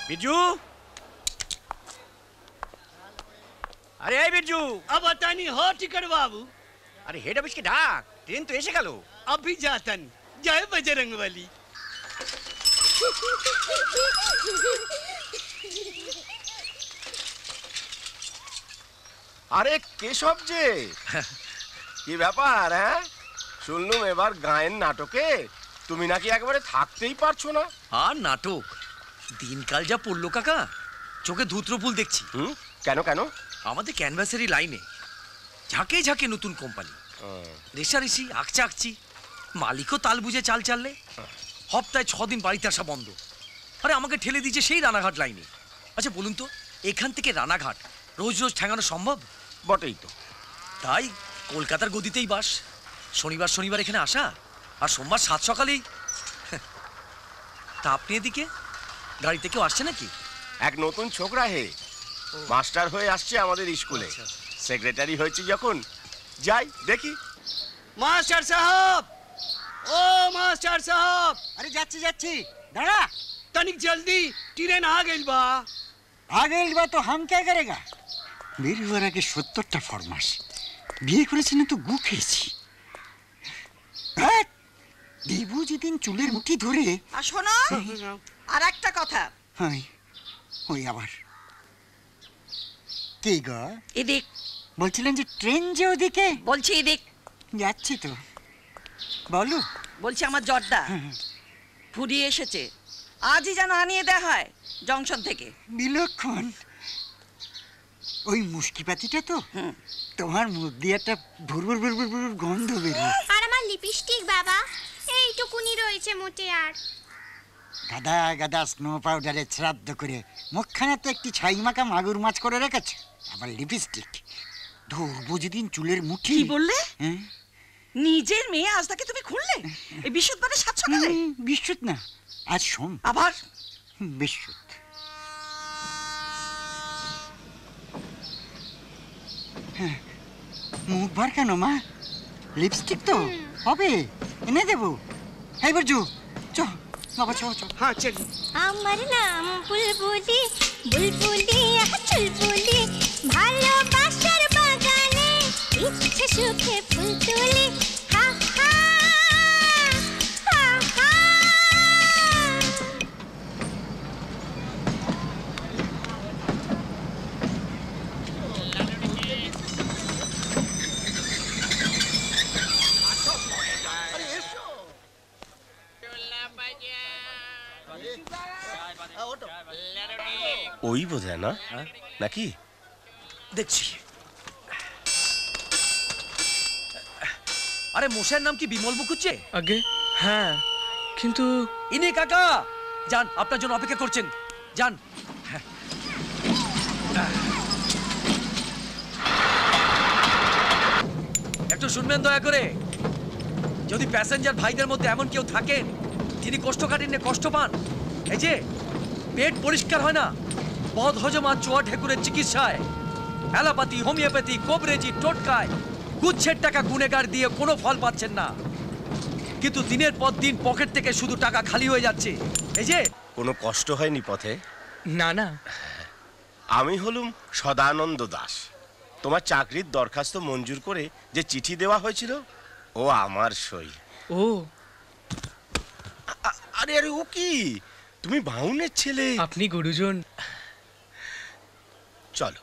बिरजू, अरे बिरजू, अब आता नहीं हो टिकट बाबू। अरे हेड ऑफिस की डाक ट्रेन तो ऐसे गलो। अभी जातन जय बजरंगबली। আরে কেশব যে কি ব্যাপার হ্যাঁ শুনলুম এবার গায়েন নাটকে তুমি নাকি একবারে থাকতেই পারছো না। আর নাটক দিনকাল যা পড়লো কাকা, চোখে ধূত্রফুল দেখছি। কেন কেন? আমাদের ক্যানভাসেরই লাইনে ঝাঁকে ঝাঁকে নতুন কোম্পানি, রেশারেশি আঁকচা আঁকছি, মালিকও তাল বুঝে চাল চাললে। সপ্তাহে 6 দিন বাড়িতে আসা বন্ধ। আরে আমাকে ঠেলে দিয়েছে সেই রানাঘাট লাইনে। আচ্ছা বলুন তো, এখান থেকে রানাঘাট রোজ রোজ ঠেঙানো সম্ভব? বটেই তো। তাই কলকাতার গদিতেই বাস, শনিবার শনিবার এখানে আসা, আর সোমবার 7 সকালেই। তা আপনি এদিকে গাড়িতে কেউ আসছে নাকি? এক নতুন ছোকরা হে, মাস্টার হয়ে আসছে আমাদের স্কুলে। সেক্রেটারি হয়েছে যখন যাই দেখি। मास्टर साहब, ओ मास्टर साहब। अरे जाच्छी जाच्छी दाड़ा तनिक जल्दी ट्रेन आ गई बा। आ गई बा तो हम क्या करेगा? मेरे हुआ के 70টা ফরমাস বিয়ে করেছেন তো গু খেয়েছি। দেবু যেদিন চুলের মুঠি ধরে। আর শোনো আর একটা কথা। হাই ওই আবার কি গো? এদিক বলছিলেন যে ট্রেন যে ওদিকে। বলছি এদিক যাচ্ছি তো, বলো। বলছি আমার জর্দা ফুরিয়ে এসেছে, আজই যেন আনিয়ে দেয়া হয় জংশন থেকে। বিলক্ষণ। ওই মুশকিপাতিটা তো তোমার মুখ দিয়ে একটা ভুরভুর ভুরভুর ভুরভুর গন্ধ বেরোয়। আর আমার লিপস্টিক বাবা এইটুকুনি রয়েছে মোটে। আর গাদা গাদা স্নো পাউডারে শ্রাদ্ধ করে মুখখানা তো একটি ছাইমাখা মাগুর মাছ করে রেখেছে, আবার লিপস্টিক। ধরবো যেদিন চুলের মুঠি। কি বললে? নিজের মেয়ে আজ তাকে তুমি খুললে এই বিশুদ্ধবারে 7 সকালে? বিশুদ্ধ না, আজ সোম। আবার বিশুদ্ধ। মুখ ভর কেন মা? লিপস্টিক তো হবে, এনে দেবো। এই বরজু চ বাবা, চ চ। हाँ चलिए। আমার নাম বুলবুলি, বুলবুলি চুলবুলি, ভালোবাসার বাগানে ইচ্ছে সুখে ফুল তুলি। হা হা হা হা। ওই বোধহয় না নাকি দেখছি। আরে মশাইয়ের নাম কি বিমল মুখুজ্জে? আগে হ্যাঁ, কিন্তু ইনি কাকা যান, আপনার জন্য অপেক্ষা করছেন, যান। একটু শুনবেন দয়া করে, যদি প্যাসেঞ্জার ভাইদের মধ্যে এমন কেউ থাকেন যিনি কোষ্ঠকাঠিন্যে কষ্ট পান, এই যে পেট পরিষ্কার হয় না, বদ হজমা চোয়া ঢেকুরের চিকিৎসায়, অ্যালোপ্যাথি, হোমিওপ্যাথি, কোবরেজি, টোটকায় গুচ্ছের টাকা গুনেগার দিয়ে কোনো ফল পাচ্ছেন না, কিন্তু দিনের পর দিন পকেট থেকে শুধু টাকা খালি হয়ে যাচ্ছে, এই যে কোনো কষ্ট হয়নি পথে? না না, আমি হলুম সদানন্দ দাস। তোমার চাকরির দরখাস্ত মঞ্জুর করে যে চিঠি দেওয়া হয়েছিল ও আমার সই। ও আরে আরে ও কি, তুমি বাউনের ছেলে? আপনি গুরুজন। চলো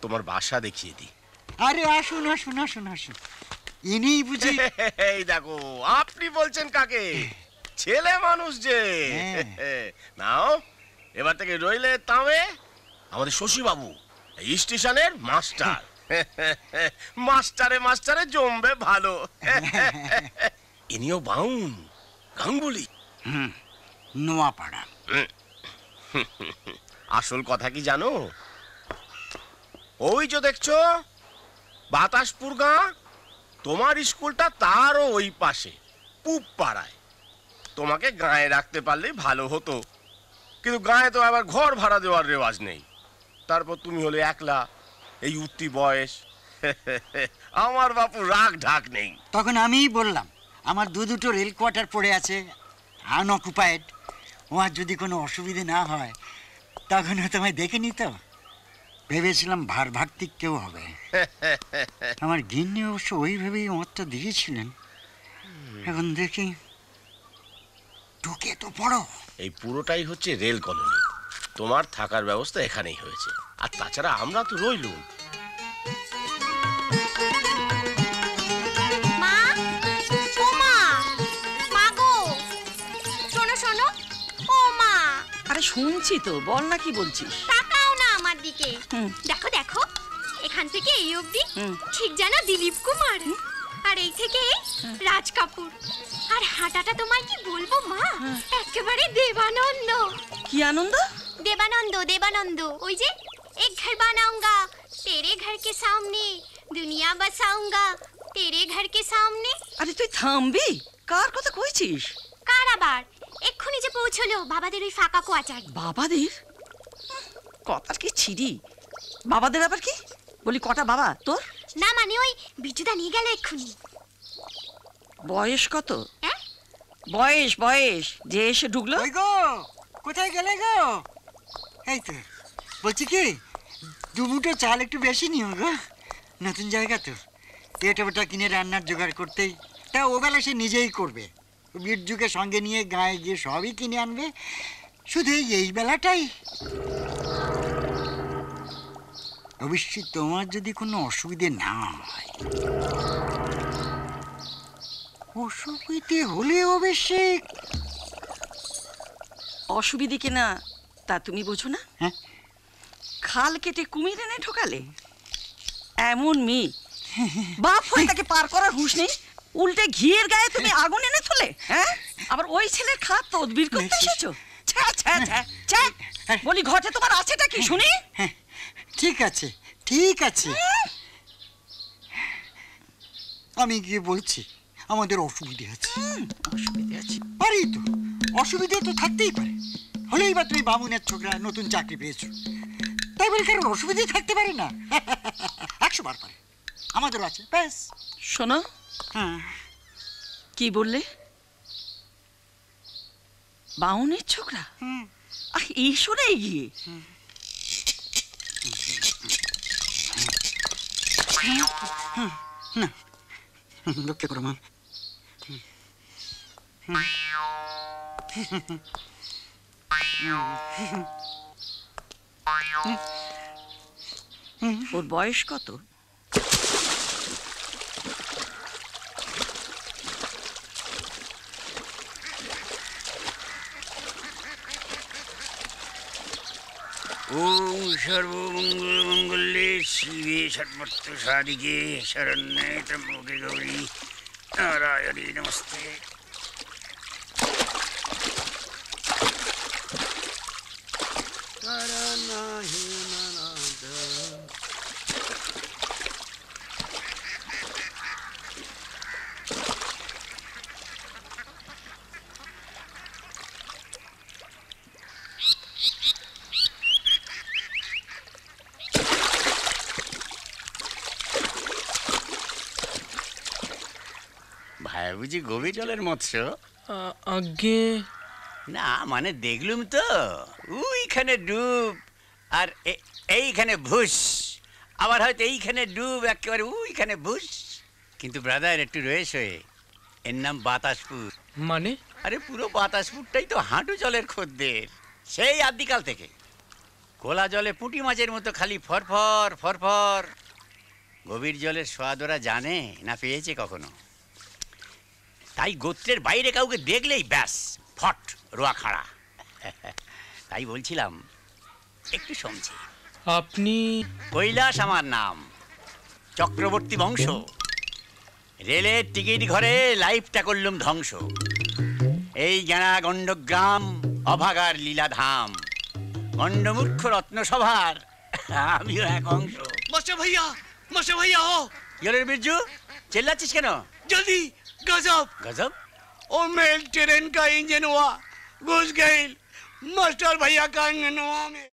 তোমার বাসা দেখিয়ে দিই। আরে আসুন আসুন আসুন আসুন, ইনি বুঝি। এই দেখো, আপনি বলছেন কাকে? ছেলে মানুষ যে। নাও এবার থেকে রইলে তামে আমাদের শশী বাবু এই স্টেশনের মাস্টার। মাস্টারে মাস্টারে জমবে ভালো। ইনিও বাউন, গাঙ্গুলি। নোয়াপাড়া। আসল কথা কি জানো? ওই যে দেখছো বাতাসপুর গাঁ, তোমার স্কুলটা তারও ওই পাশে পূব পাড়ায়। তোমাকে গায়ে রাখতে পারলেই ভালো হতো, কিন্তু গায়ে তো আবার ঘর ভাড়া দেওয়ার রেওয়াজ নেই। তারপর তুমি হলে একলা, এই উঠতি বয়স। আমার বাপু রাগ ঢাক নেই। তখন আমিই বললাম আমার দুটো রেল কোয়ার্টার পড়ে আছে আনঅকুপাইড, ওর যদি কোনো অসুবিধে না হয় তখনও তোমায় দেখিনি তো, ভেবেছিলাম ভার্ভার্তিক কেউ হবে। আমার গিন্নি অবশ্য ওইভাবেই মতটা দিয়েছিলেন। এখন দেখি ঢুকে তো পড়ো। এই পুরোটাই হচ্ছে রেল কলোনি, তোমার থাকার ব্যবস্থা এখানেই হয়েছে, আর তাছাড়া আমরা তো রইলুম। মা, ও মা, মা গো, শোনো শোনো, ও মা। আরে শুনছি তো, বল না কি বলছিস। তাকাও না আমার দিকে। হুম। দেখো দেখো, এখান থেকে এই অবধি হুম। ঠিক যেন দিলীপ কুমার, আর এই থেকে রাজ কাপুর। আর হাঁটাটা তোমায় কি বলবো মা, একেবারে দেবানন্দ। কি আনন্দ? देवानंद देवानंद, ওই যে एक घर बनाऊंगा तेरे घर के सामने, दुनिया बसाऊंगा तेरे घर के सामने। আরে তুই থামবি, কার কথা কইছিস? কার আবার? এক্ষুনি যে পৌঁছলো বাবাদের ওই ফাঁকা কোয়াচার। বাবাদের কথার কি ছিড়ি? বাবাদের আবার কি বলি? কটা বাবা তোর? না মানে ওই বিজুদা নিয়ে গেল এক্ষুনি। বয়স কত? হ্যাঁ? বয়স বয়স যে এসে ঢুকলো। ওই গো, কোথায় গেলে গো? এই তো বলছি কি, দু মুঠো চাল একটু বেশি নিও গো, নতুন জায়গা তো, এটা ওটা কিনে রান্নার জোগাড় করতেই, তা ও বেলা সে নিজেই করবে। বীরজুকে সঙ্গে নিয়ে গায়ে গিয়ে সবই কিনে আনবে, শুধু এই বেলাটাই। অবশ্যই তোমার যদি কোনো অসুবিধে না হয়। অসুবিধে হলে অবশ্যই। অসুবিধে কিনা তা তুমি বোঝো না? হ্যাঁ। খাল কেটে কুমির এনে ঢোকালে। এমন মেয়ে বাপ হয়ে তাকে পার করার হুঁশ নেই, উল্টে ঘিয়ের গায়ে তুমি আগুন এনে তোলে। হ্যাঁ, আবার ওই ছেলের খাত তদবির করতে এসেছো। ছ্যা ছ্যা ছ্যা ছ্যা। বলি ঘটে তোমার আছেটা কি শুনি? হ্যাঁ, ঠিক আছে ঠিক আছে, আমি গিয়ে বলছি আমাদের অসুবিধে আছে। অসুবিধে আছে? পারি তো, অসুবিধে তো থাকতেই পারে। হলেই বা তুমি বামুনের ছোকরা নতুন চাকরি পেয়েছো, তাই বলে কারোর অসুবিধে থাকতে পারে না? 100 বার পারে, আমাদেরও আছে। ব্যাস। শোনো, হ্যাঁ, কি বললে? বাউনের ছোকরা? এই শোনে গিয়ে না লক্ষ্য করো মা। ওর বয়স কত? ओम सर्वमंगलमंगले शिवे सर्वत्र साधिके शरण्ये त्र्यंबके गौरी नारायणी नमस्ते। ভাই বুঝি গভীর জলের মৎস্য? আগে না মানে দেখলুম তো, ওইখানে ডুব আর এইখানে ভুস, আবার হয়তো এইখানে ডুব একেবারে ওইখানে ভুস। কিন্তু ব্রাদার একটু রয়েছে, এর নাম বাতাসপুর। মানে? আরে পুরো বাতাসপুরটাই তো হাঁটু জলের খদ্দের, সেই আদিকাল থেকে। খোলা জলে পুঁটি মাছের মতো খালি ফরফর ফরফর। গভীর জলের স্বাদ ওরা জানে না পেয়েছে কখনো, তাই গোত্রের বাইরে কাউকে দেখলেই ব্যাস ফট রোয়া খাড়া। তাই বলছিলাম একটু শুনছি। আপনি? কৈলাস আমার নাম, চক্রবর্তী বংশ। রেলের টিকিট ঘরে লাইফটা করলুম ধ্বংস। এই জ্ঞানা গণ্ডগ্রাম অভাগার লীলাধাম, গণ্ডমূর্খ রত্নসভার আমিও এক অংশ। मास्टर भैया हो। ইয়লের বিরজু, চেল্লাচ্ছিস কেন? जल्दी गजब গজব? ओ मेल ट्रेन का इंजन हुआ घुस गई मास्टर भैया का इंजन हुआ में।